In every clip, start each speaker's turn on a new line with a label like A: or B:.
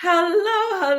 A: Hello,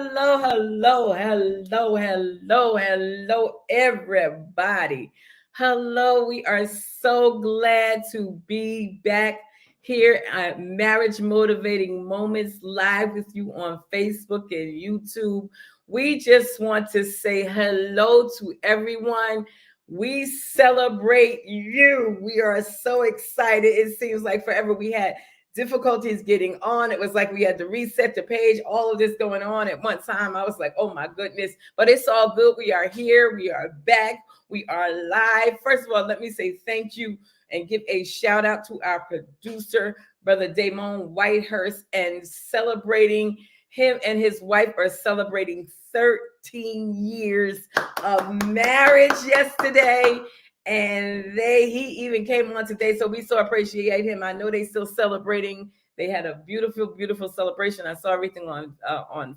A: everybody. Hello, we are so glad to be back here at Marriage Motivating Moments live with you on Facebook and YouTube. We just want to say hello to everyone. We celebrate you. We are so excited. It seems like forever we had difficulties getting on. It was like we had to reset the page, all of this going on at one time. I was like, oh my goodness, but it's all good. We are here, we are back, we are live. First of all, let me say thank you and give a shout out to our producer, Brother Damon Whitehurst, and celebrating him and his wife are celebrating 13 years of marriage yesterday, and he even came on today, so we so appreciate him. I know they still celebrating. They had a beautiful celebration. I saw everything on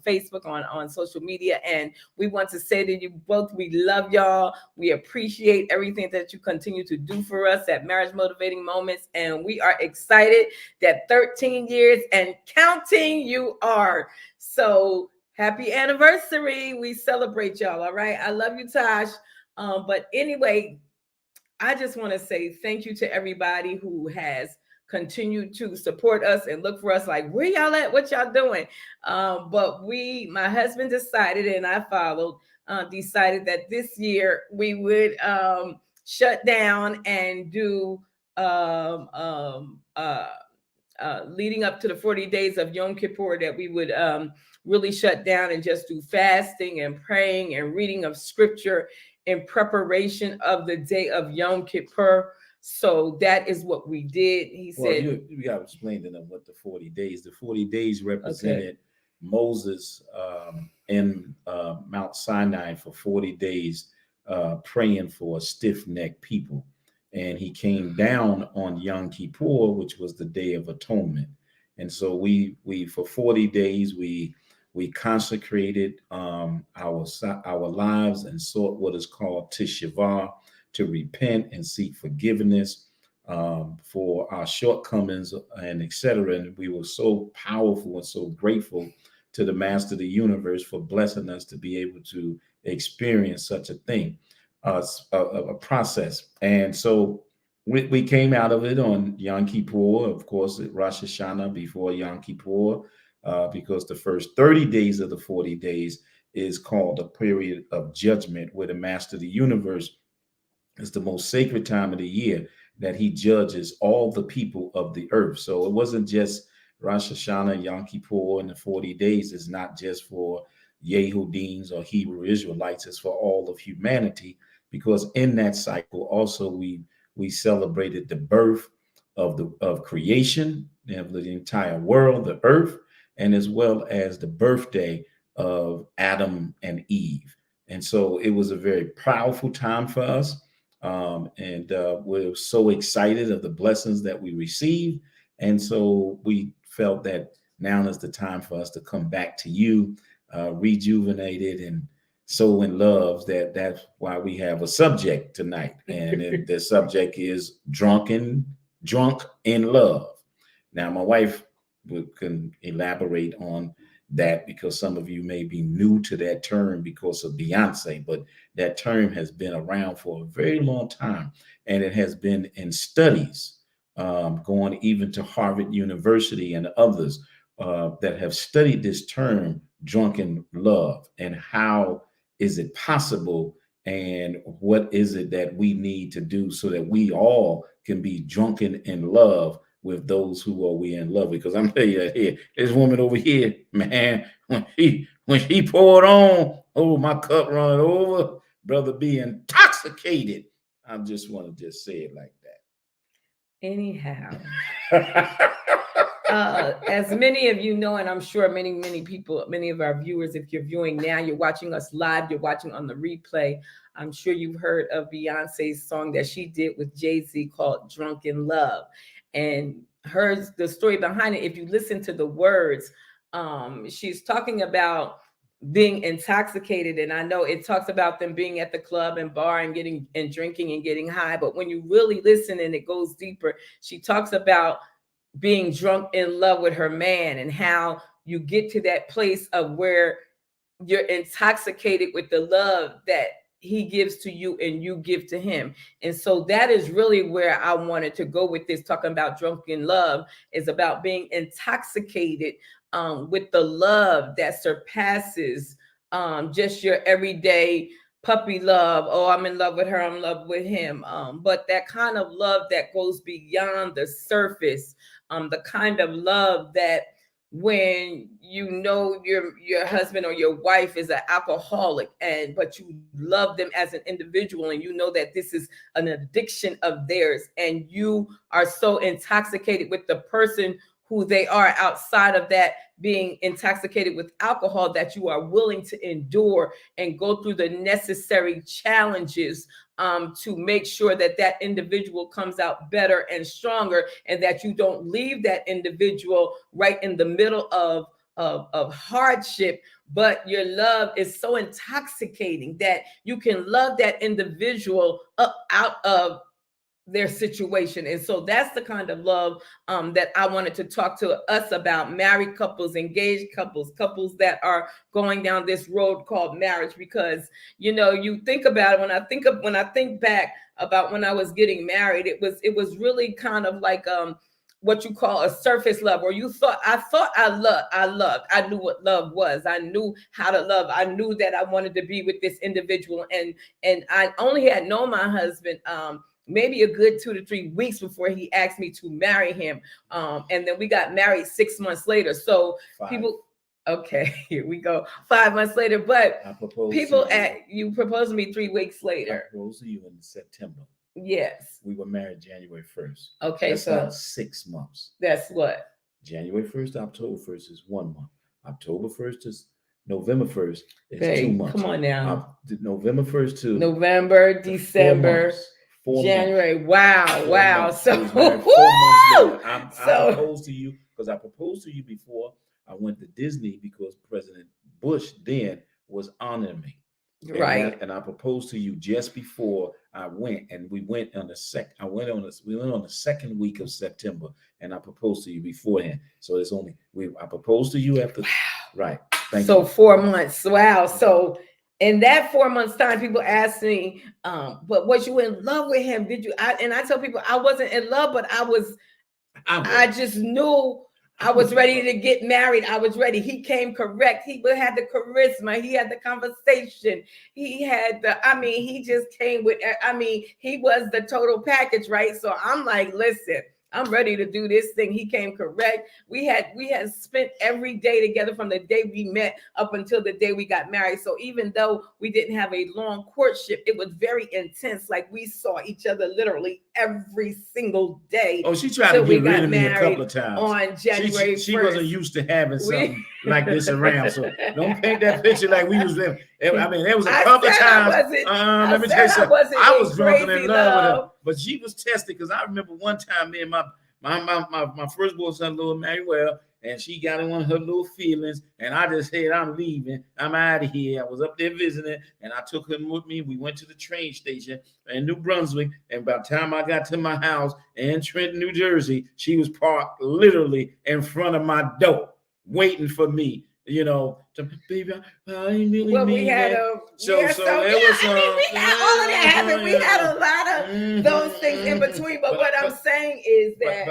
A: Facebook, on social media, and we want to say to you both, we love y'all. We appreciate everything that you continue to do for us at Marriage Motivating Moments, and we are excited that 13 years and counting you are. So happy anniversary. We celebrate y'all. All right. I love you, Tosh. But anyway, I just want to say thank you to everybody who has continued to support us and look for us like, where y'all at? What y'all doing? But my husband decided, and I followed, decided that this year we would shut down and do leading up to the 40 days of Yom Kippur, that we would really shut down and just do fasting and praying and reading of scripture in preparation of the day of Yom Kippur. So that is what we did. He said,
B: you got to explain to them what the 40 days. The 40 days represented Moses in Mount Sinai for 40 days, praying for a stiff-necked people. And he came down on Yom Kippur, which was the Day of Atonement. And so we for 40 days, we consecrated our lives and sought what is called Teshuvah, to repent and seek forgiveness for our shortcomings and etc. And we were so powerful and so grateful to the Master of the Universe for blessing us to be able to experience such a thing, a process. And so we came out of it on Yom Kippur, of course, at Rosh Hashanah before Yom Kippur, because the first 30 days of the 40 days is called a period of judgment, where the Master of the Universe is the most sacred time of the year that he judges all the people of the earth. So it wasn't just Rosh Hashanah, Yom Kippur, and the 40 days is not just for Yehudim or Hebrew Israelites, it's for all of humanity, because in that cycle also we celebrated the birth of creation, of the entire world, the earth, and as well as the birthday of Adam and Eve. And so it was a very powerful time for us. And we're so excited of the blessings that we received. And so we felt that now is the time for us to come back to you, rejuvenated and so in love. That's why we have a subject tonight. And the subject is drunk in love. Now, my wife can elaborate on that, because some of you may be new to that term because of Beyonce, but that term has been around for a very long time, and it has been in studies, going even to Harvard University and others that have studied this term, drunken love, and how is it possible, and what is it that we need to do so that we all can be drunken in love with those who are we in love with. Because I'm telling you, here, this woman over here, man, when she poured on, oh, my cup run over, brother, be intoxicated. I just want to just say it like that.
A: anyhow, as many of you know, and I'm sure many people, many of our viewers, if you're viewing now, you're watching us live, you're watching on the replay, I'm sure you've heard of Beyonce's song that she did with Jay-Z called Drunken Love. And the story behind it, if you listen to the words, she's talking about being intoxicated. And I know it talks about them being at the club and bar and getting and drinking and getting high. But when you really listen and it goes deeper, she talks about being drunk in love with her man, and how you get to that place of where you're intoxicated with the love that he gives to you and you give to him. And so that is really where I wanted to go with this, talking about drunken love, is about being intoxicated with the love that surpasses just your everyday puppy love. Oh, I'm in love with her, I'm in love with him. But that kind of love that goes beyond the surface, the kind of love that when you know your husband or your wife is an alcoholic, but you love them as an individual, and you know that this is an addiction of theirs, and you are so intoxicated with the person who they are outside of that being intoxicated with alcohol, that you are willing to endure and go through the necessary challenges to make sure that that individual comes out better and stronger, and that you don't leave that individual right in the middle of hardship, but your love is so intoxicating that you can love that individual up out of their situation. And so that's the kind of love that I wanted to talk to us about: married couples, engaged couples, couples that are going down this road called marriage. Because you think about it, when I think back about when I was getting married, it was really kind of like what you call a surface love, or I loved. I knew what love was. I knew how to love. I knew that I wanted to be with this individual, and I only had known my husband maybe a good 2 to 3 weeks before he asked me to marry him. And then we got married 6 months later. So okay, here we go. 5 months later, but you proposed to me 3 weeks later.
B: I proposed to you in September.
A: Yes.
B: We were married January 1st.
A: Okay,
B: that's not 6 months.
A: That's what?
B: January 1st to October 1st is 1 month. October 1st to November 1st is
A: Babe,
B: 2 months.
A: Come on now.
B: November 1st to
A: November, December,
B: 4
A: January.
B: Months.
A: Wow. So
B: 4 months later. I proposed to you because I proposed to you before I went to Disney, because President Bush then was honoring me.
A: Right.
B: And I proposed to you just before I went, and we went on the second week of September, and I proposed to you beforehand. So I proposed to you after.
A: Wow.
B: Right. Thank
A: you.
B: So
A: 4 months. Wow. So in that 4 months time, people ask me, but was you in love with him? Did you? And I tell people I wasn't in love, but I just knew I was ready to get married. I was ready. He came correct. He had the charisma. He had the conversation. He had he just came with, he was the total package, right? So I'm like, listen, I'm ready to do this thing. He came correct. We had spent every day together from the day we met up until the day we got married. So even though we didn't have a long courtship, it was very intense. Like, we saw each other literally every single day.
B: Oh, she tried to get rid of me a couple of times.
A: On January 1st.
B: She wasn't used to having something like this around. So don't paint that picture like we was there. I mean, there was a couple of times. Let me tell you something. I was drunk in love with her, but she was tested, because I remember one time me and my firstborn son, little Manuel, and she got in one of her little feelings, and I just said, I'm leaving. I'm out of here. I was up there visiting, and I took her with me. We went to the train station in New Brunswick, and by the time I got to my house in Trenton, New Jersey, she was parked literally in front of my door, waiting for me. Baby, I ain't really mean
A: we had
B: that.
A: We had all of that happened. We had a lot of those things in between. But what I'm saying is that.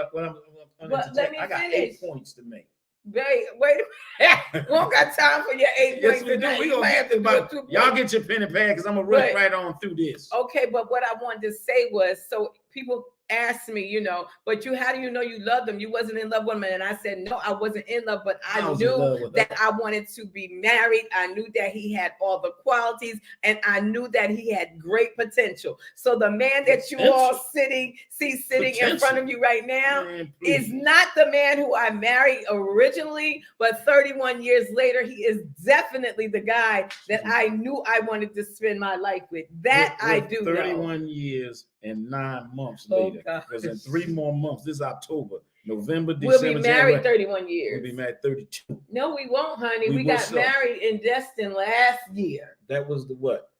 B: I got 8 points to make.
A: Wait a minute. We don't got time for your 8 points.
B: Yes, we do. We gonna get to y'all get your pen and pad, because I'm gonna rush right on through this.
A: Okay, but what I wanted to say was, so people asked me, but how do you know you love them? You wasn't in love with them. And I said, no, I wasn't in love, but I knew that I wanted to be married. I knew that he had all the qualities, and I knew that he had great potential. So the man that you all see sitting in front of you right now is not the man who I married originally, but 31 years later, he is definitely the guy that I knew I wanted to spend my life with. That I do
B: 31 years and 9 months later, because in 3 more months, this is October, November, December,
A: we'll be married 31 years.
B: We'll be married 32.
A: No, we won't, honey. We got married in Destin last year.
B: That was the what?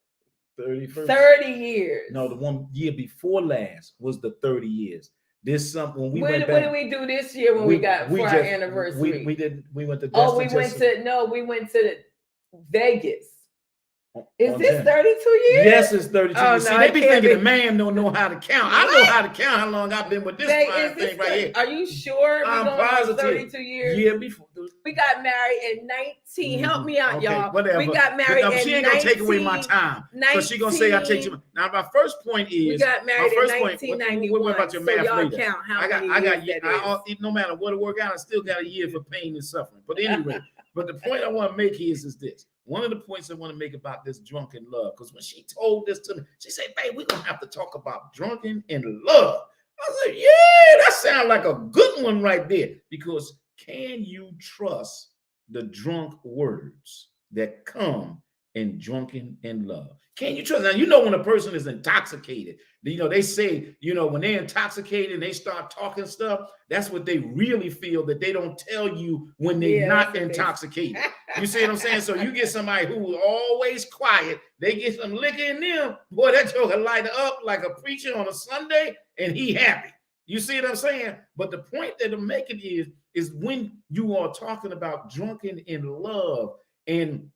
B: 31st?
A: 30 years.
B: No, the 1 year before last was the 30 years. This something when we
A: what,
B: went
A: what
B: back.
A: did we do this year when we got for our anniversary?
B: We went to.
A: Oh, we went to Vegas. Is this 32 years?
B: Yes, it's 32 years.
A: No,
B: See, they be thinking the man don't know how to count. I know how to count how long I've been with this thing right here.
A: Are you sure?
B: I'm positive.
A: 32 years?
B: Yeah, before.
A: We got married at 19. Help me out, y'all.
B: Whatever.
A: We got married at 19.
B: She ain't going to take away my time. So she going to say I take too much. Now, my first point is. We
A: got married in 1991. What about your math
B: y'all
A: later? Count how many years that is.
B: No matter what it work out, I still got a year for pain and suffering. But anyway, but the point I want to make is this. One of the points I want to make about this drunken love, because when she told this to me, she said, babe, we're going to have to talk about drunken and love. I said, yeah, that sounds like a good one right there. Because can you trust the drunk words that come in drunken and love? Can you trust? Now, you know, when a person is intoxicated, you know, they say, you know, when they're intoxicated and they start talking stuff, that's what they really feel that they don't tell you when they're not intoxicated. You see what I'm saying? So you get somebody who is always quiet, they get some liquor in them, boy, that joker light up like a preacher on a Sunday and he happy. You see what I'm saying? But the point that I'm making is when you are talking about drunken in love, and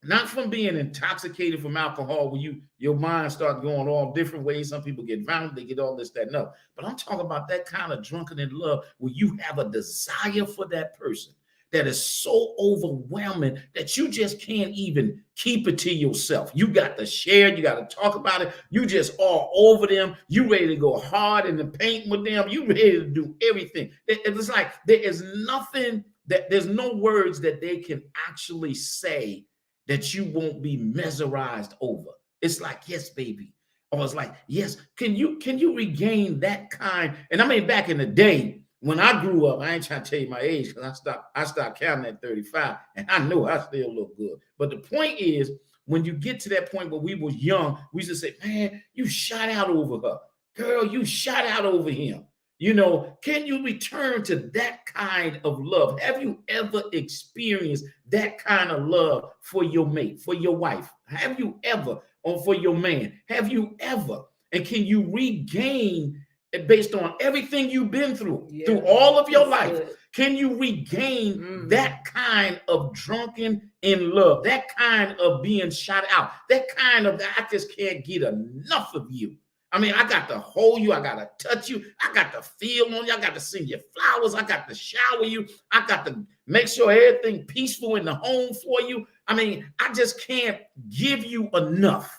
B: not from being intoxicated from alcohol, where your mind starts going all different ways. Some people get violent, they get all this, that, and that. But I'm talking about that kind of drunken in love where you have a desire for that person that is so overwhelming that you just can't even keep it to yourself. You got to share, you got to talk about it. You just all over them. You ready to go hard in the paint with them. You ready to do everything. It's like there is nothing there's no words that they can actually say that you won't be mesmerized over. It's like, yes, baby. Or it's like, yes, can you regain that kind? And I mean, back in the day, when I grew up, I ain't trying to tell you my age because I stopped counting at 35, and I know I still look good. But the point is, when you get to that point where we was young, we used to say, man, you shot out over her. Girl, you shot out over him. You know, can you return to that kind of love? Have you ever experienced that kind of love for your mate, for your wife? Have you ever, or for your man? Have you ever? And can you regain, based on everything you've been through, through all of your life, good. Can you regain that kind of drunken in love, that kind of being shot out, that kind of, I just can't get enough of you. I mean, I got to hold you. I got to touch you. I got to feel on you. I got to send you flowers. I got to shower you. I got to make sure everything peaceful in the home for you. I mean, I just can't give you enough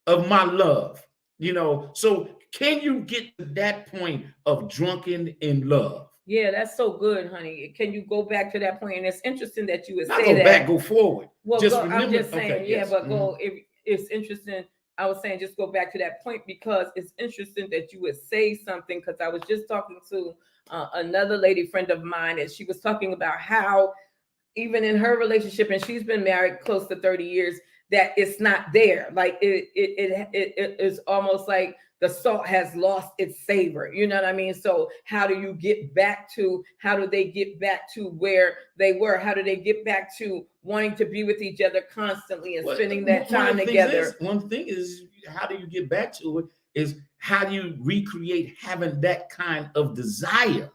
B: of my love, you know. So can you get to that point of drunken in love?
A: Yeah, that's so good, honey. Can you go back to that point? And it's interesting that you would say
B: go
A: that.
B: Back, go forward.
A: Well,
B: just
A: remember, I'm just saying,
B: okay, yes.
A: But go. It's interesting. I was saying just go back to that point because it's interesting that you would say something, because I was just talking to another lady friend of mine, and she was talking about how even in her relationship, and she's been married close to 30 years, that it's not there. Like it is almost like the salt has lost its savor. You know what I mean? So how do they get back to where they were? How do they get back to wanting to be with each other constantly and spending that time together?
B: One thing is, how do you get back to it is how do you recreate having that kind of desire,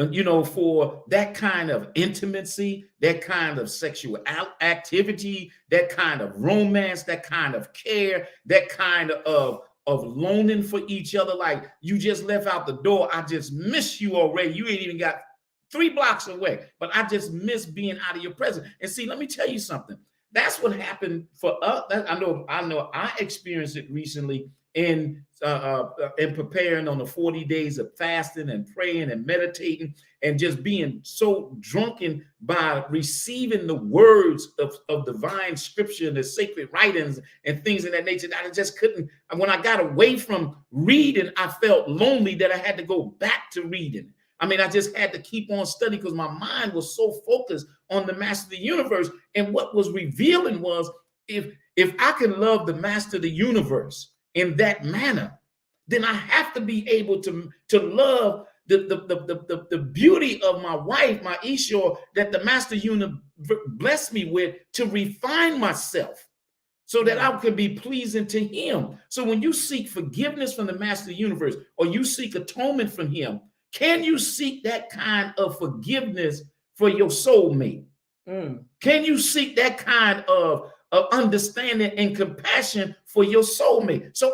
B: you know, for that kind of intimacy, that kind of sexual activity, that kind of romance, that kind of care, that kind of longing for each other. Like, you just left out the door. I just miss you already. You ain't even got 3 blocks away, but I just miss being out of your presence. And see, let me tell you something. That's what happened for us. I know I experienced it recently in preparing on the 40 days of fasting and praying and meditating and just being so drunken by receiving the words of divine scripture and the sacred writings and things of that nature that I just couldn't. When I got away from reading, I felt lonely that I had to go back to reading. I mean, I just had to keep on studying because my mind was so focused on the master of the universe. And what was revealing was, if I can love the master of the universe in that manner, then I have to be able to love the beauty of my wife, my Ishor, that the master universe blessed me with, to refine myself so that I could be pleasing to him. So when you seek forgiveness from the master of the universe, or you seek atonement from him, can you seek that kind of forgiveness for your soulmate? Can you seek that kind of understanding and compassion for your soulmate? So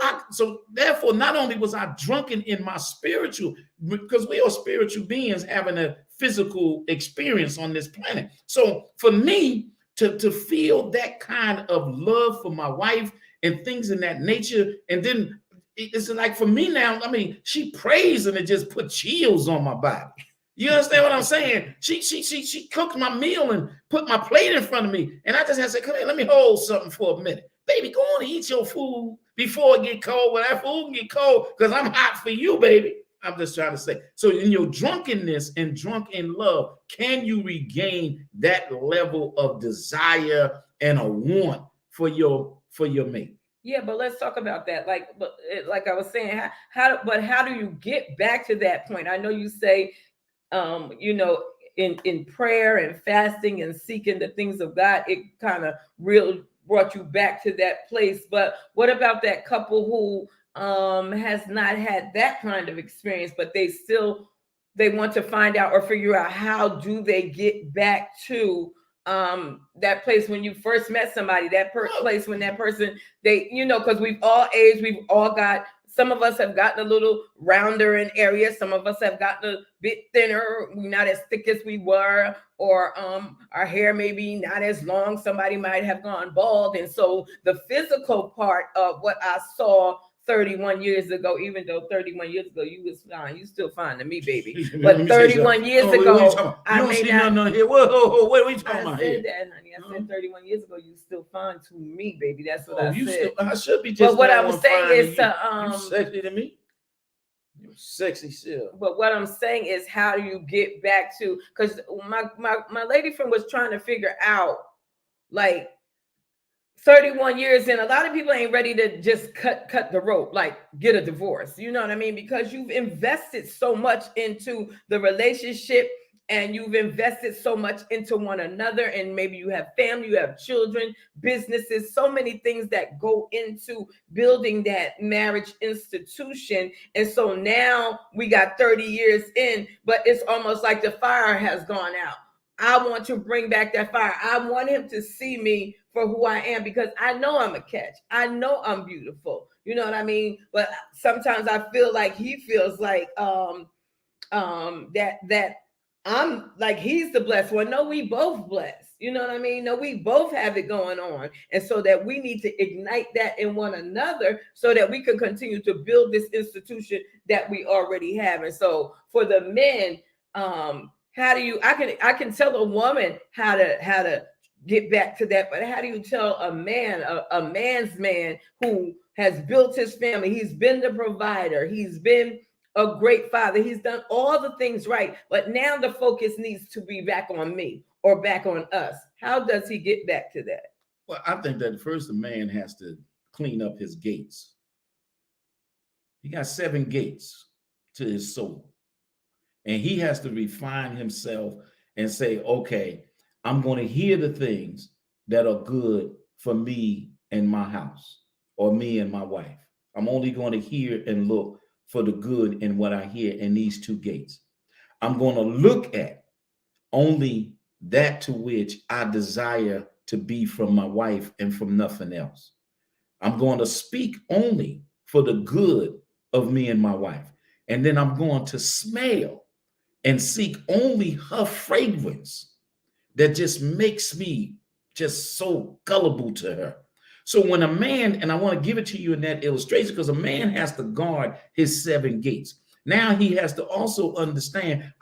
B: therefore, not only was I drunken in my spiritual, because we are spiritual beings having a physical experience on this planet. So for me, to feel that kind of love for my wife and things in that nature. And then it's like for me now, I mean, she prays and it just put chills on my body. You understand what I'm saying? She cooked my meal and put my plate in front of me. And I just had to say, come here, let me hold something for a minute. Baby, go on and eat your food before it get cold. When that food get cold, because I'm hot for you, baby. I'm just trying to say. So in your drunkenness and drunk in love, can you regain that level of desire and a want for your mate?
A: Yeah, but let's talk about that. Like I was saying, how do you get back to that point? I know you say, in prayer and fasting and seeking the things of God, it kind of really brought you back to that place. But what about that couple who has not had that kind of experience, but they want to find out or figure out how do they get back to that place when you first met somebody, that place when that person, because we've all aged, we've all got, some of us have gotten a little rounder in areas, some of us have gotten a bit thinner, we're not as thick as we were, or our hair maybe not as long, somebody might have gone bald. And so the physical part of what I saw 31 years ago, even though 31 years ago you was fine, you still fine to me, baby. But 31 years ago, I may not.
B: Whoa, what are we talking about here?
A: I said that, honey. I said 31 years ago, you still fine to me, baby. That's what I said.
B: I should be just.
A: But what I'm saying is,
B: you sexy to me. You sexy still.
A: But what I'm saying is, how do you get back to? Because my lady friend was trying to figure out, like, 31 years in, a lot of people ain't ready to just cut the rope, like get a divorce. You know what I mean? Because you've invested so much into the relationship and you've invested so much into one another. And maybe you have family, you have children, businesses, so many things that go into building that marriage institution. And so now we got 30 years in, but it's almost like the fire has gone out. I want to bring back that fire. I want him to see me for who I am, because I know I'm a catch. I know I'm beautiful. You know what I mean? But sometimes I feel like he feels like that I'm like he's the blessed one. No, we both blessed. You know what I mean? No, we both have it going on. And so that we need to ignite that in one another so that we can continue to build this institution that we already have. And so for the men, how do you, I can tell a woman how to get back to that, but how do you tell a man, a man's man who has built his family, he's been the provider, he's been a great father, he's done all the things right, but now the focus needs to be back on me or back on us. How does he get back to that?
B: Well, I think that first the man has to clean up his gates. He got 7 gates to his soul. And he has to refine himself and say, okay, I'm going to hear the things that are good for me and my house, or me and my wife. I'm only going to hear and look for the good in what I hear in these 2 gates. I'm going to look at only that to which I desire to be from my wife and from nothing else. I'm going to speak only for the good of me and my wife. And then I'm going to smell and seek only her fragrance that just makes me just so gullible to her. So when a man, and I want to give it to you in that illustration, because a man has to guard his 7 gates. Now he has to also understand,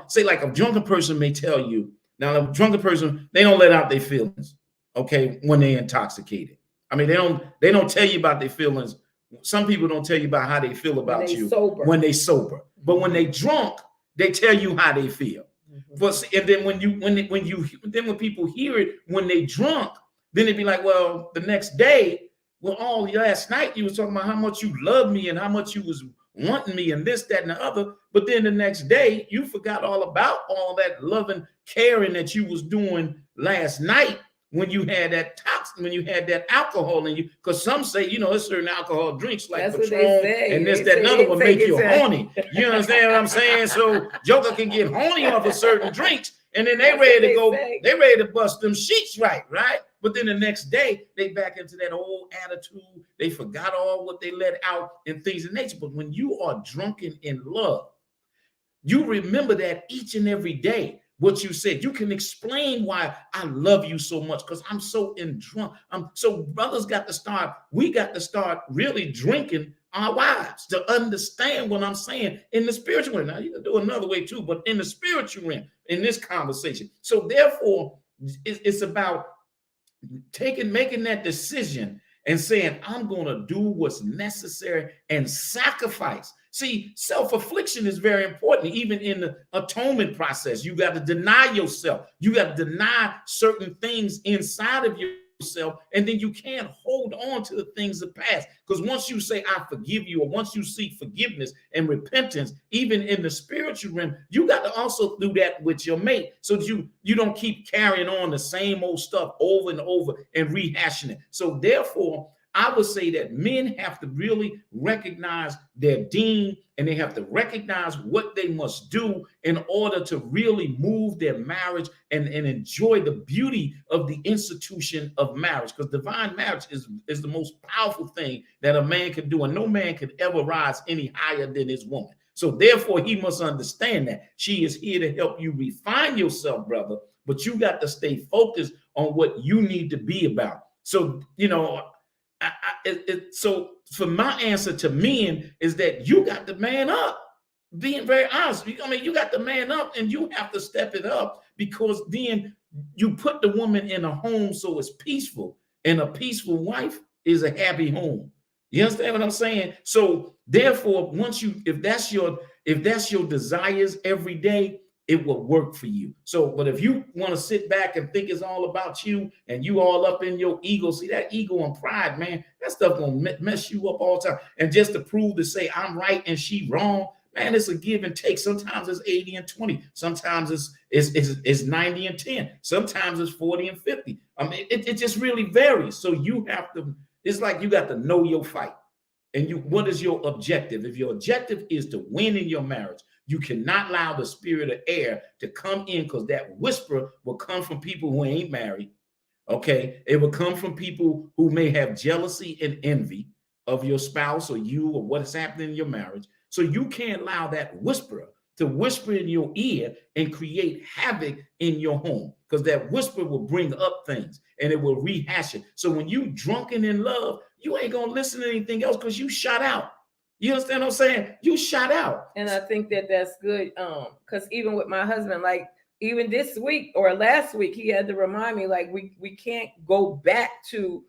B: say like a drunken person may tell you, now a drunken person, they don't let out their feelings, okay, when they're intoxicated. I mean, they don't tell you about their feelings. Some people don't tell you about how they feel about you when they sober. But when they drunk, they tell you how they feel. Mm-hmm. And then when people hear it when they drunk, then they be like, well, the next day, well, last night you was talking about how much you loved me and how much you was wanting me and this, that, and the other. But then the next day, you forgot all about all that loving, caring that you was doing last night when you had that toxin, when you had that alcohol in you. Because some say, you know, there's certain alcohol drinks like
A: That's
B: Patron and this, that, and other will make you horny. You understand what I'm saying? So Joker can get horny off of certain drinks, and then they ready to go, they ready to bust them sheets right? But then the next day, they back into that old attitude. They forgot all what they let out and things of nature. But when you are drunken in love, you remember that each and every day. What you said, you can explain why I love you so much because I'm so drunk. So brothers we got to start really drinking our wives to understand what I'm saying in the spiritual realm. Now you can do another way too, but in the spiritual realm, in this conversation. So therefore, it's about making that decision and saying, I'm going to do what's necessary and sacrifice. See, self-affliction is very important. Even in the atonement process, you got to deny yourself. You got to deny certain things inside of yourself, and then you can't hold on to the things of the past. Because once you say, I forgive you, or once you seek forgiveness and repentance, even in the spiritual realm, you got to also do that with your mate so that you don't keep carrying on the same old stuff over and over and rehashing it. So therefore, I would say that men have to really recognize their deen, and they have to recognize what they must do in order to really move their marriage and enjoy the beauty of the institution of marriage. Because divine marriage is the most powerful thing that a man can do, and no man can ever rise any higher than his woman. So therefore, he must understand that she is here to help you refine yourself, brother, but you got to stay focused on what you need to be about. So, you know, so for my answer to men is that you got to man up. Being very honest, I mean, you got to man up, and you have to step it up, because then you put the woman in a home so it's peaceful, and a peaceful wife is a happy home. You understand what I'm saying? So therefore, if that's your desires every day, it will work for you. So, but if you want to sit back and think it's all about you and you all up in your ego, see that ego and pride, man, that stuff gonna mess you up all the time. And just to prove to say I'm right and she wrong, man, it's a give and take. Sometimes it's 80 and 20. Sometimes it's 90 and 10. Sometimes it's 40 and 50. I mean, it just really varies. So you have to, it's like you got to know your fight. And what is your objective? If your objective is to win in your marriage, you cannot allow the spirit of air to come in, because that whisper will come from people who ain't married. Okay. It will come from people who may have jealousy and envy of your spouse or you or what is happening in your marriage. So you can't allow that whisperer to whisper in your ear and create havoc in your home, because that whisper will bring up things and it will rehash it. So when you drunken in love, you ain't going to listen to anything else, because you shut out. You understand what I'm saying? You shot out.
A: And I think that's good. Because even with my husband, like even this week or last week, he had to remind me, like, we can't go back to,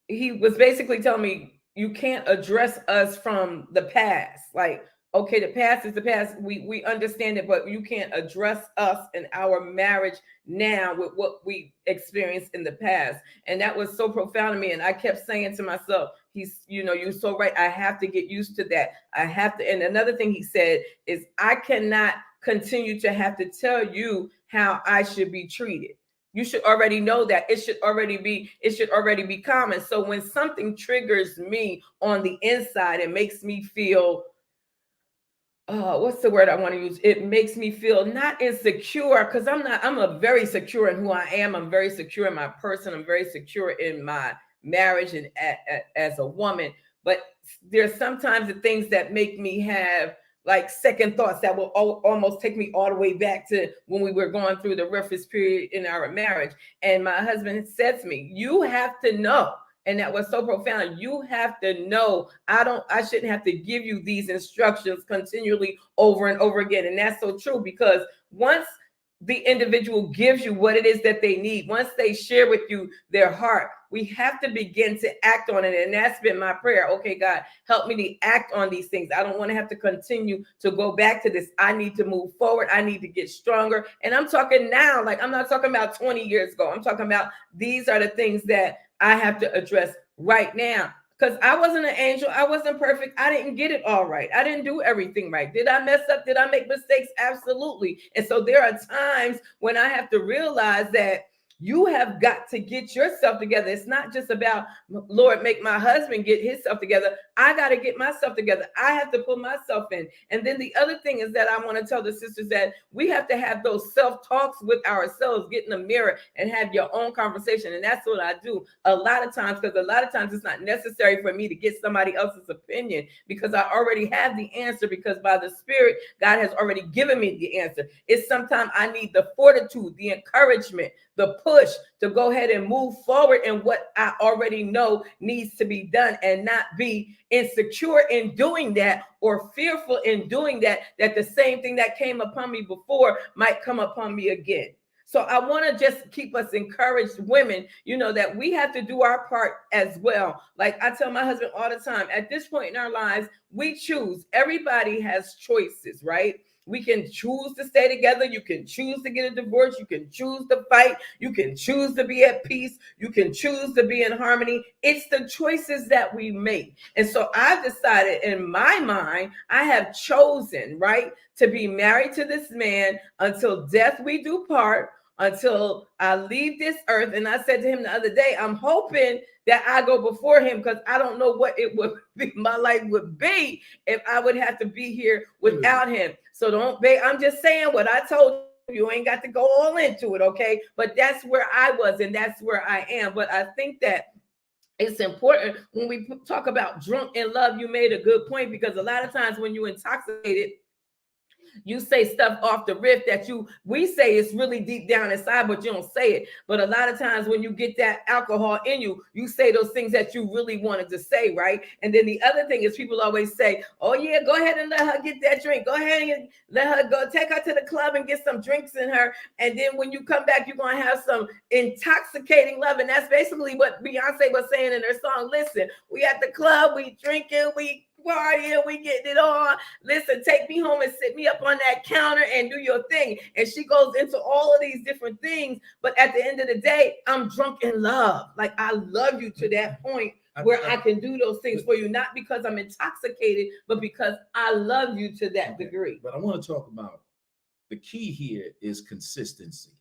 A: he was basically telling me, you can't address us from the past. Like, okay, the past is the past. We understand it, but you can't address us in our marriage now with what we experienced in the past. And that was so profound to me. And I kept saying to myself, you're so right. I have to get used to that. I have to. And another thing he said is, I cannot continue to have to tell you how I should be treated. You should already know that. It should already be common. So when something triggers me on the inside, it makes me feel, what's the word I want to use? It makes me feel not insecure, because I'm a very secure in who I am. I'm very secure in my person. I'm very secure in my marriage and as a woman. But there's sometimes the things that make me have like second thoughts that will almost take me all the way back to when we were going through the roughest period in our marriage. And my husband said to me, you have to know. And that was so profound. You have to know, I shouldn't have to give you these instructions continually over and over again. And that's so true, because once the individual gives you what it is that they need, once they share with you their heart, we have to begin to act on it. And that's been my prayer. Okay, God, help me to act on these things. I don't want to have to continue to go back to this. I need to move forward. I need to get stronger. And I'm talking now, like I'm not talking about 20 years ago. I'm talking about these are the things that I have to address right now. Because I wasn't an angel. I wasn't perfect. I didn't get it all right. I didn't do everything right. Did I mess up? Did I make mistakes? Absolutely. And so there are times when I have to realize that You have got to get yourself together. It's not just about, Lord, make my husband get himself together. I got to get myself together. I have to put myself in. And then the other thing is that I want to tell the sisters that we have to have those self-talks with ourselves, get in the mirror and have your own conversation. And that's what I do a lot of times, because a lot of times it's not necessary for me to get somebody else's opinion, because I already have the answer, because by the Spirit, God has already given me the answer. It's sometimes I need the fortitude, the encouragement, the push to go ahead and move forward in what I already know needs to be done, and not be insecure in doing that or fearful in doing that, that the same thing that came upon me before might come upon me again. So I want to just keep us encouraged, women, that we have to do our part as well. Like I tell my husband all the time, at this point in our lives, we choose. Everybody has choices, right? We can choose to stay together. You can choose to get a divorce. You can choose to fight. You can choose to be at peace. You can choose to be in harmony. It's the choices that we make. And so I've decided in my mind, I have chosen, right, to be married to this man until death we do part, until I leave this earth. And I said to him the other day, I'm hoping that I go before him, because I don't know what it would be, my life would be, if I would have to be here without him. So don't be, I'm just saying what I told you. You ain't got to go all into it, okay? But that's where I was, and that's where I am. But I think that it's important when we talk about drunk in love. You made a good point, because a lot of times when you're intoxicated, you say stuff off the riff that we say it's really deep down inside, but you don't say it. But a lot of times when you get that alcohol in you, you say those things that you really wanted to say, right? And then the other thing is, people always say, oh yeah, go ahead and let her get that drink. Go ahead and let her go, take her to the club and get some drinks in her. And then when you come back, you're going to have some intoxicating love. And that's basically what Beyonce was saying in her song. Listen, we at the club, we drinking, we partying, we getting it on. Listen, take me home and sit me up on that counter and do your thing. And she goes into all of these different things. But at the end of the day, I'm drunk in love. Like, I love you to that point where I can do those things for you, not because I'm intoxicated, but because I love you to that degree.
B: But I want to talk about the key here is consistency.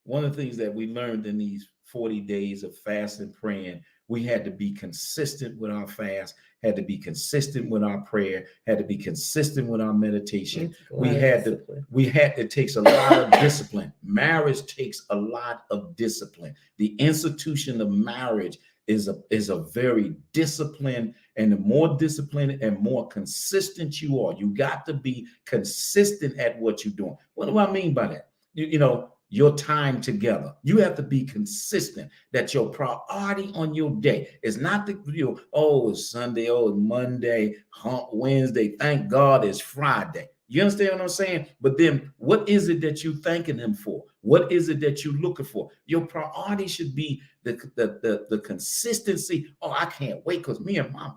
B: One of the things that we learned in these 40 days of fasting and praying, we had to be consistent with our fast, had to be consistent with our prayer, had to be consistent with our meditation. It takes a lot of discipline. Marriage takes a lot of discipline. The institution of marriage is a very disciplined, and the more disciplined and more consistent you are, you got to be consistent at what you're doing. What do I mean by that? Your time together. You have to be consistent, that your priority on your day is not it's Sunday, it's Monday, Wednesday, thank God it's Friday. You understand what I'm saying? But then what is it that you're thanking him for? What is it that you're looking for? Your priority should be the consistency. Oh, I can't wait, because me and my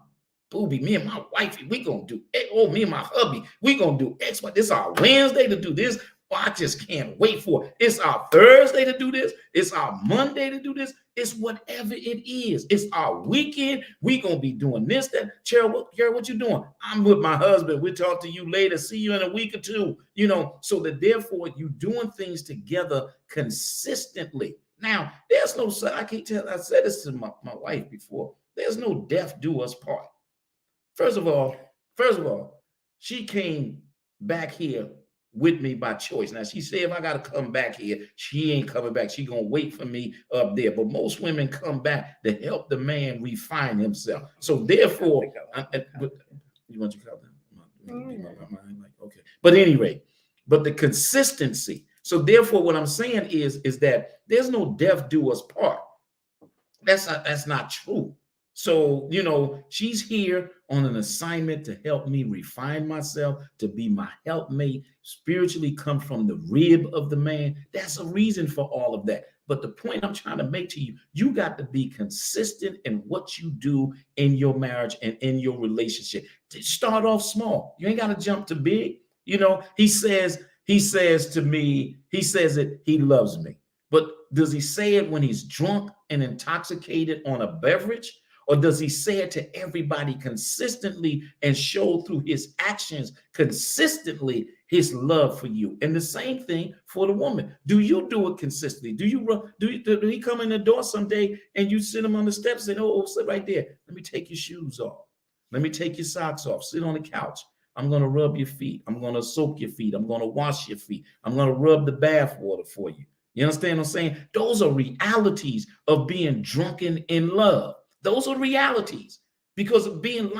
B: booby, me and my wifey, we gonna do it. Oh, me and my hubby, we gonna do X. It's our Wednesday to do this. Oh, I just can't wait for it. It's our Thursday to do this. It's our Monday to do this. It's whatever it is. It's our weekend. We gonna be doing this, that. Cheryl, what you doing? I'm with my husband. We'll talk to you later. See you in a week or two. So that therefore you doing things together consistently. Now, there's no, I can't tell. I said this to my wife before. There's no death do us part. First of all, she came back here with me by choice. Now, she said, if I got to come back here, she ain't coming back. She going to wait for me up there. But most women come back to help the man refine himself. So therefore, you want your cup? Okay. But anyway, but the consistency. So therefore, what I'm saying is that there's no death do us part. That's not true. So, she's here on an assignment to help me refine myself, to be my helpmate, spiritually come from the rib of the man. That's a reason for all of that. But the point I'm trying to make to you, you got to be consistent in what you do in your marriage and in your relationship. Start off small. You ain't got to jump to big. He says to me, he says that he loves me. But does he say it when he's drunk and intoxicated on a beverage? Or does he say it to everybody consistently and show through his actions consistently his love for you? And the same thing for the woman. Do you do it consistently? Do he come in the door someday and you sit him on the steps and sit right there. Let me take your shoes off. Let me take your socks off. Sit on the couch. I'm going to rub your feet. I'm going to soak your feet. I'm going to wash your feet. I'm going to rub the bath water for you. You understand what I'm saying? Those are realities of being drunken in love. Those are realities. Because of being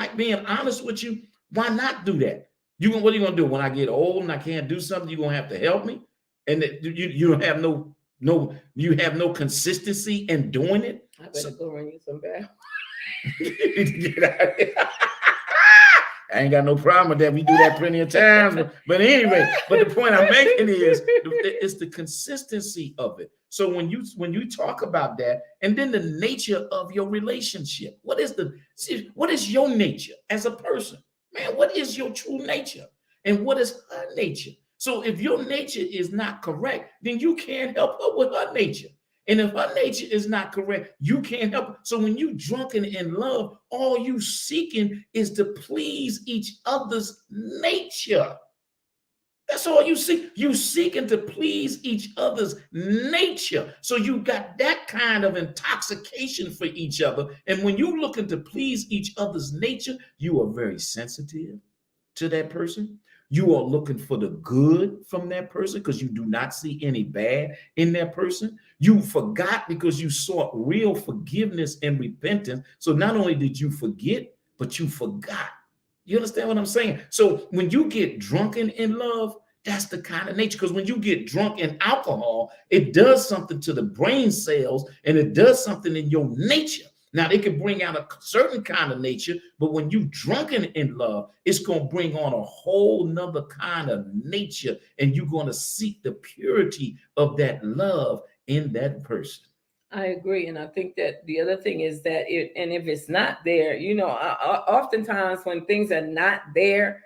B: honest with you, why not do that? What are you gonna do when I get old and I can't do something? You're gonna have to help me, and you don't have no consistency in doing it.
A: I better go run you some bath.
B: Get out of here. I ain't got no problem with that. We do that plenty of times. But anyway, the point I'm making is it's the consistency of it. So when you talk about that, and then the nature of your relationship, what is your nature as a person? Man, what is your true nature? And what is her nature? So if your nature is not correct, then you can't help her with her nature. And if her nature is not correct, you can't help it. So when you drunken in love, all you seeking is to please each other's nature. That's all you seek. You seeking to please each other's nature. So you got that kind of intoxication for each other. And when you're looking to please each other's nature, you are very sensitive to that person. You are looking for the good from that person because you do not see any bad in that person. You forgot because you sought real forgiveness and repentance. So not only did you forget, but you forgot. You understand what I'm saying? So when you get drunken in love, that's the kind of nature. Because when you get drunk in alcohol, it does something to the brain cells and it does something in your nature. Now, it can bring out a certain kind of nature, but when you drunken in love, it's going to bring on a whole nother kind of nature, and you're going to seek the purity of that love in that person.
A: I agree. And I think that the other thing is that if it's not there, oftentimes when things are not there,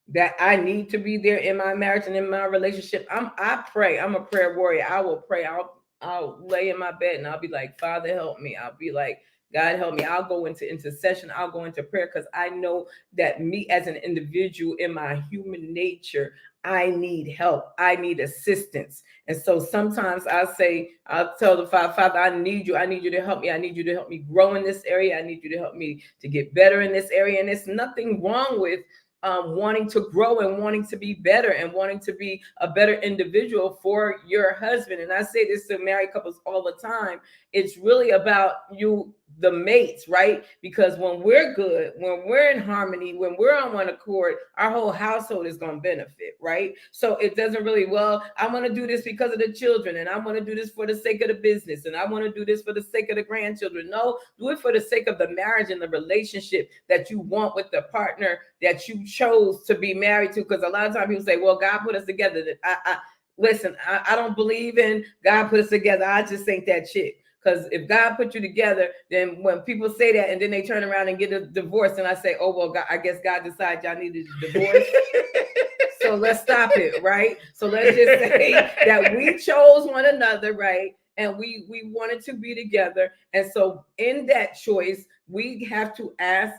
A: that I need to be there in my marriage and in my relationship, I pray. I'm a prayer warrior. I will pray. I'll lay in my bed and I'll be like, Father, help me. I'll be like, God, help me. I'll go into intercession. I'll go into prayer because I know that me as an individual in my human nature, I need help. I need assistance. And so sometimes I'll tell the Father, I need you. I need you to help me. I need you to help me grow in this area. I need you to help me to get better in this area. And there's nothing wrong with wanting to grow and wanting to be better and wanting to be a better individual for your husband. And I say this to married couples all the time. It's really about you, the mates, right? Because when we're good, when we're in harmony, when we're on one accord, our whole household is going to benefit, right? So it doesn't really, I want to do this because of the children, and I want to do this for the sake of the business, and I want to do this for the sake of the grandchildren. No, do it for the sake of the marriage and the relationship that you want with the partner that you chose to be married to. Because a lot of times people say, well, God put us together. Listen, I don't believe in God put us together. I just think that shit. Because if God put you together, then when people say that and then they turn around and get a divorce, and I say, oh, well, God, I guess God decided y'all needed a divorce. So let's stop it, right? So let's just say that we chose one another, right? And we wanted to be together. And so in that choice, we have to ask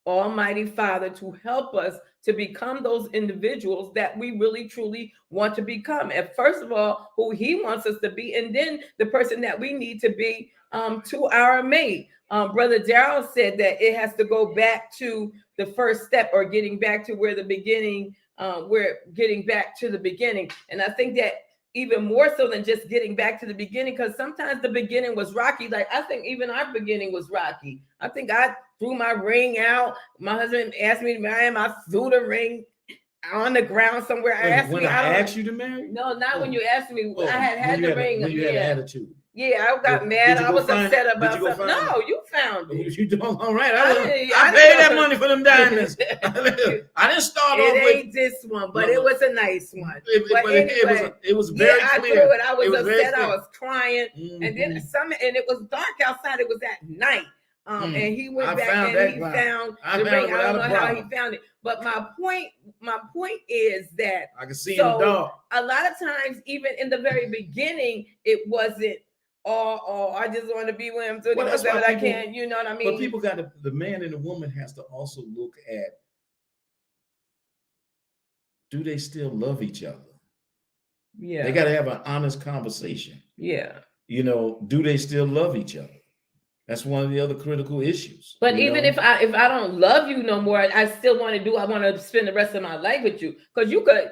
A: Almighty Father to help us to become those individuals that we really truly want to become. And first of all, who he wants us to be, and then the person that we need to be to our mate. Brother Darrell said that it has to go back to the first step, or getting back to where the beginning, we're getting back to the beginning. And I think that even more so than just getting back to the beginning, because sometimes the beginning was rocky. Like, I think even our beginning was rocky. I think I threw my ring out. My husband asked me to marry him. I threw the ring on the ground somewhere.
B: I asked you to marry?
A: No, not when you asked me. I had the ring.
B: You had an attitude.
A: Yeah, I got mad. I was upset about something. No, you found it.
B: You doing all right. I paid that money for them diamonds. I didn't start off with.
A: It ain't this one, but it was a nice one.
B: It was very clear.
A: I threw it. I was upset. I was crying. Mm-hmm. And then and it was dark outside. It was at night. And he went back and he found the ring. I don't know how he found it. But my point is that
B: I can see in the dark.
A: A lot of times, even in the very beginning, it wasn't or I just want to be with him
B: Well, that's why
A: 24/7. I
B: people-
A: can't, you know what I mean?
B: But people got to, the man and the woman has to also look at, do they still love each other?
A: Yeah.
B: They got to have an honest conversation.
A: Yeah.
B: You know, do they still love each other? That's one of the other critical issues.
A: But
B: you
A: even
B: know?
A: if I don't love you no more, I still want to spend the rest of my life with you. Because you're gonna,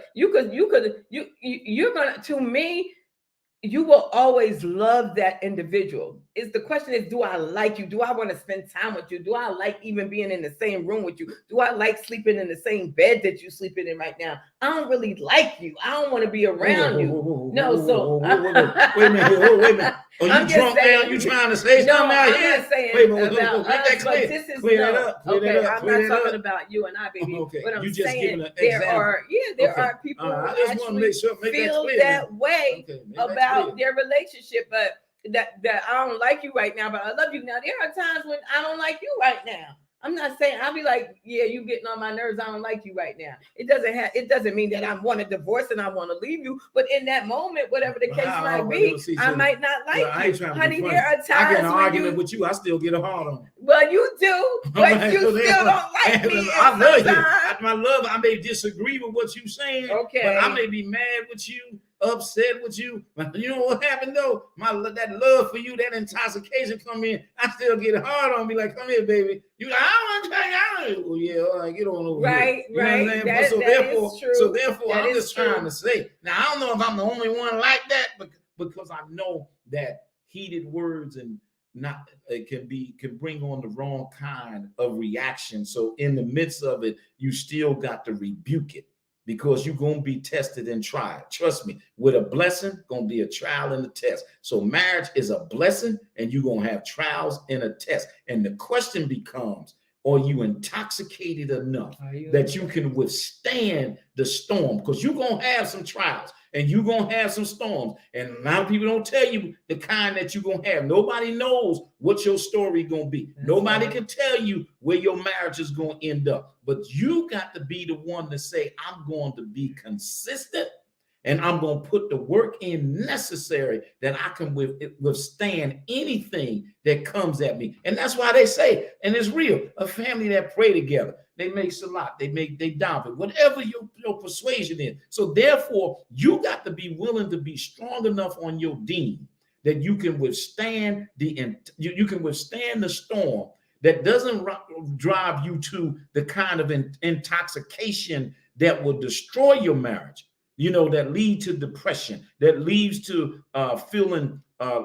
A: to me, you will always love that individual. The question is, do I like you? Do I want to spend time with you? Do I like even being in the same room with you? Do I like sleeping in the same bed that you're sleeping in right now? I don't really like you. I don't want to be around you. Wait
B: a minute. Are you drunk now? You trying to say something out here?
A: I'm not saying about us, but this is
B: Clear that up.
A: Okay, I'm not talking about you and I, baby.
B: Okay,
A: But I'm
B: you just
A: saying
B: giving an
A: there
B: example.
A: are people who
B: I just want to make sure, make
A: feel
B: that clear.
A: that way about their relationship, but that I don't like you right now, but I love you now. There are times when I don't like you right now. I'm not saying I'll be like, yeah, you getting on my nerves. I don't like you right now. It doesn't mean that I want a divorce and I want to leave you. But in that moment, whatever the case might be, I might not like you. Honey, there are times
B: I get an argument with you, I still get a hard on.
A: Well, you do, but you still don't like me.
B: I love you. My love, I may disagree with what you're saying.
A: Okay.
B: But I may be mad with you, upset with you. But you know what happened though? That love for you, that intoxication come in. I still get hard on me, like, come here, baby. I don't want to try you. Well, yeah, all right, get on over here.
A: Right.
B: So therefore, I'm just trying to say. Now, I don't know if I'm the only one like that, but because I know that heated words and can bring on the wrong kind of reaction. So in the midst of it, you still got to rebuke it, because you're going to be tested and tried. Trust me, with a blessing, going to be a trial and a test. So marriage is a blessing, and you're going to have trials and a test. And the question becomes, are you intoxicated enough that you can withstand the storm? Because you're going to have some trials and you're going to have some storms. And a lot of people don't tell you the kind that you're going to have. Nobody knows what your story going to be. Nobody can tell you where your marriage is going to end up. But you got to be the one to say, I'm going to be consistent and I'm going to put the work in necessary that I can withstand anything that comes at me. And that's why they say, and it's real, a family that pray together, they make salat, they daven, whatever your persuasion is. So therefore, you got to be willing to be strong enough on your deen that you can withstand you can withstand the storm that doesn't drive you to the kind of intoxication that will destroy your marriage. That lead to depression, that leads to feeling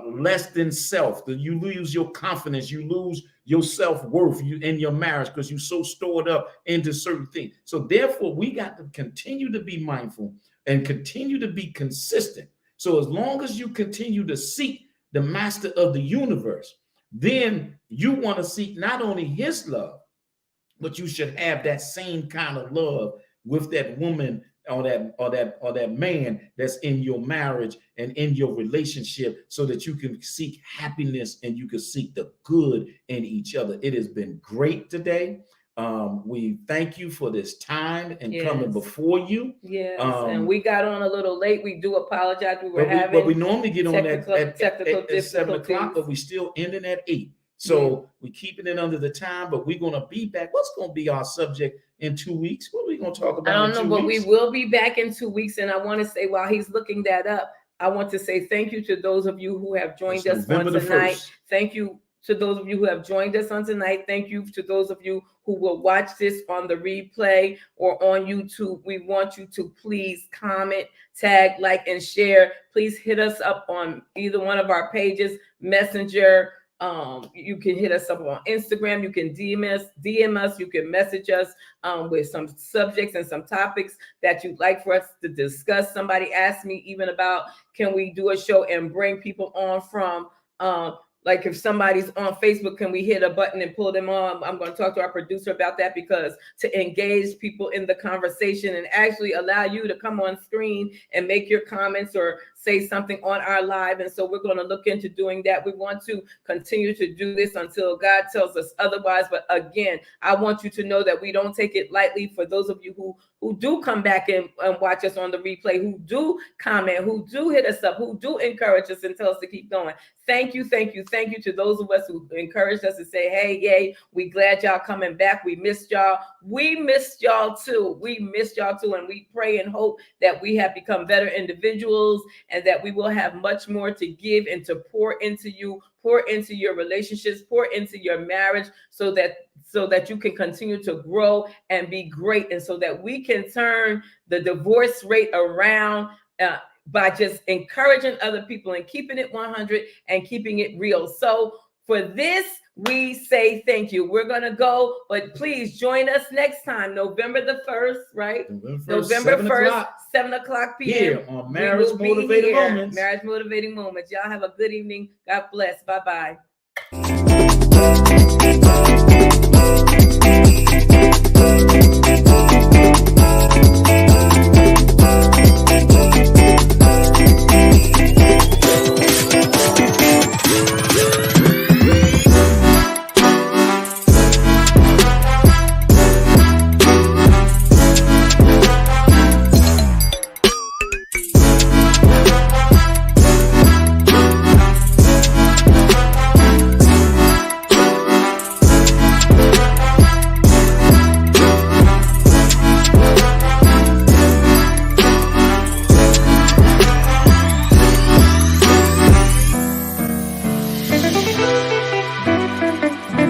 B: less than self, that you lose your confidence, you lose your self-worth in your marriage because you're so stored up into certain things. So therefore, we got to continue to be mindful and continue to be consistent. So as long as you continue to seek the master of the universe, then you want to seek not only his love, but you should have that same kind of love with that woman or that man that's in your marriage and in your relationship, so that you can seek happiness and you can seek the good in each other. It has been great today. We thank you for this time and coming before you.
A: Yes, and we got on a little late. We do apologize.
B: But we normally get on at 7 o'clock, but we still ending at 8. So we're keeping it under the time, but we're going to be back. What's going to be our subject in 2 weeks? What are we going to talk about?
A: I don't know, but we will be back in 2 weeks. And I want to say, while he's looking that up, I want to say thank you to those of you who have joined us on tonight. Thank you to those of you who have joined us on tonight. Thank you to those of you who will watch this on the replay or on YouTube. We want you to please comment, tag, like, and share. Please hit us up on either one of our pages, Messenger. You can hit us up on Instagram. You can DM us. You can message us with some subjects and some topics that you'd like for us to discuss. Somebody asked me even about, can we do a show and bring people on from like if somebody's on Facebook, can we hit a button and pull them on? I'm going to talk to our producer about that, because to engage people in the conversation and actually allow you to come on screen and make your comments or say something on our live. And so we're going to look into doing that. We want to continue to do this until God tells us otherwise. But again, I want you to know that we don't take it lightly. For those of you who who do come back and watch us on the replay, who do comment, who do hit us up, who do encourage us and tell us to keep going. Thank you, thank you, thank you to those of us who encouraged us to say, hey, yay, we glad y'all coming back. We missed y'all. We missed y'all too. We missed y'all too. And we pray and hope that we have become better individuals and that we will have much more to give and to pour into you, pour into your relationships, pour into your marriage so that you can continue to grow and be great. And so that we can turn the divorce rate around by just encouraging other people and keeping it 100 and keeping it real. So for this, we say thank you. We're going to go, but please join us next time, November the 1st, right? November 1st, 7 o'clock p.m.
B: Here on Marriage Motivating Moments.
A: Marriage Motivating Moments. Y'all have a good evening. God bless. Bye-bye.